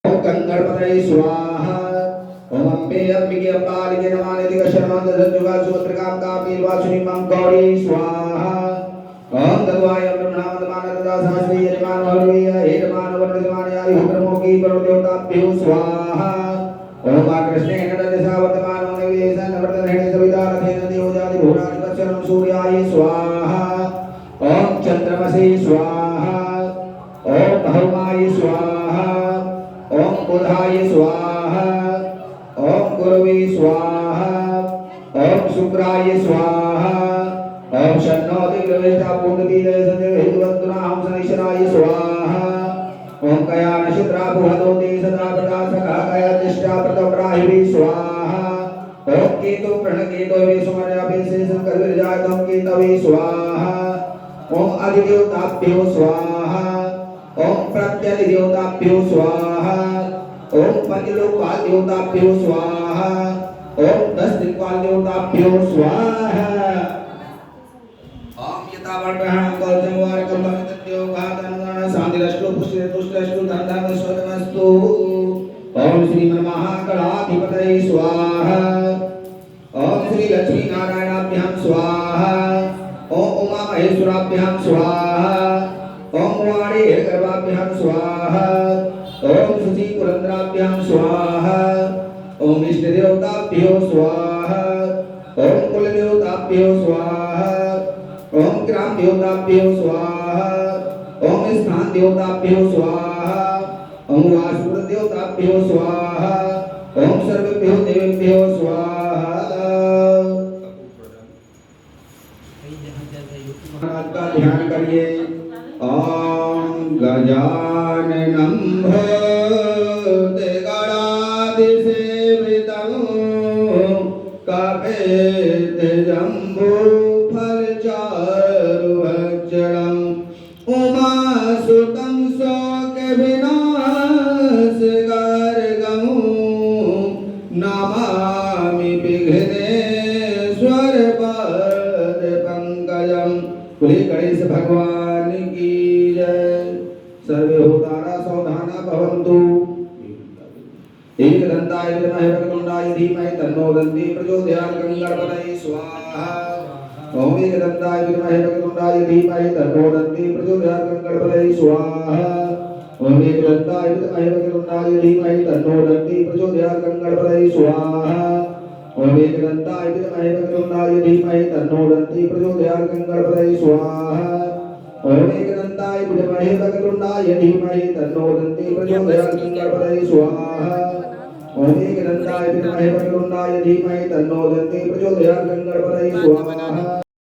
गणपतये स्वाहा। ओम अम्बे अम्बिके अम्बालिके नमानिति शर्मन्दजुगा सुभद्रकां कामीर्वासुनि मम गौरी स्वाहा। ओम तद्वाय ब्रह्मणामदमानदा सहस्री यजमान भवेय हेतमान वर्णितमानयाय ब्रह्मोकी परदेवताभ्यो स्वाहा। ओम कृष्णे नटदशा वर्तमानो निवेशन नवर्तनेन सवितारथेन देवजाति भूराधिपत्यं सूर्याय स्वाहा। ओम चंद्रमसे स्वाहा। ओम भौमाय स्वाहा। ओम बुधाय स्वाहा। ओम गुरवे स्वाहा। ओम शुक्राय स्वाहा। ओम शन्नो दिव्यवेष्टा पूर्णतीरे संदेवहेतुवन्तुनां शनैश्वराय स्वाहा। ओम कया नक्षत्रा बुहतो ते सदा प्रदा सखा कया तिष्ठा प्रतप्राहिवे स्वाहा। ओम केतु प्रणकेतो वे सुमर्याभे शेषं कर्विर्जातं केतवे स्वाहा। ओम अधिदेवताभ्यो स्वाहा। ओम प्रत्यधिदेवताभ्यो स्वाहा। ओम पंचलोकपाल देवताभ्यो स्वाहा। ओम 10 दिक्पाल देवताभ्यो स्वाहा। ओम यतावर्तः कौजवारकं भवितद्यो घातनुगण शान्तिरस्तु पुष्टिरस्तु धनधान्यस्वतमस्तु। ओम श्री महाकलाधिपतये स्वाहा। ओम श्री लक्ष्मी नारायणाभ्यां स्वाहा। ओम उमा महेश्वराभ्यां स्वाहा। ओम वाणी गर्भाभ्यां स्वाहा। ओम शुचि पुरंदराभ्यां स्वाहा। ओम इष्ट देवताभ्यो स्वाहा। ओम कुल देवताभ्यो स्वाहा। ओम ग्राम देवताभ्यो स्वाहा। ओम स्थान देवताभ्यो स्वाहा। ओम वासुदेव देवताभ्यो स्वाहा। ओम सर्वेभ्यो देवेभ्यो स्वाहा। का ध्यान करिए। ओम गजाननं भूतगणाधिसेवितं कपितजम्बूफलचारुभक्षणम् उमासुतं शोकविनाशकारकं नमामि विघ्नेश्वरपादपङ्कजम्। बोले गणेश भगवान की जय। सर्वे होतारा सावधाना भवन्तु। एकदन्ताय विद्महे वक्रतुण्डाय धीमहि तन्नो दन्ती प्रचोदयात्। गणपतये स्वाहा। ओम एकदन्ताय विद्महे वक्रतुण्डाय धीमहि तन्नो दन्ती प्रचोदयात्। गणपतये स्वाहा। ओम एकदन्ताय विद्महे वक्रतुण्डाय धीमहि तन्नो दन्ती प्रचोदयात्। गणपतये स्वाहा। ओम एकदन्ताय विद्महे वक्रतुण्डाय धीमहि तन्नो दन्ती प्रचोदयात्। गणपतये स्वाहा। ओम एकदन्ताय विद्महे वक्रतुण्डाय धीमहि तन्नो दन्ती प्रचोदयात्। गणपतये स्वाहा। ओम एकदन्ताय विद्महे वक्रतुण्डाय धीमहि तन्नो दन्ती प्रचोदयात्। गणपतये स्वाहा।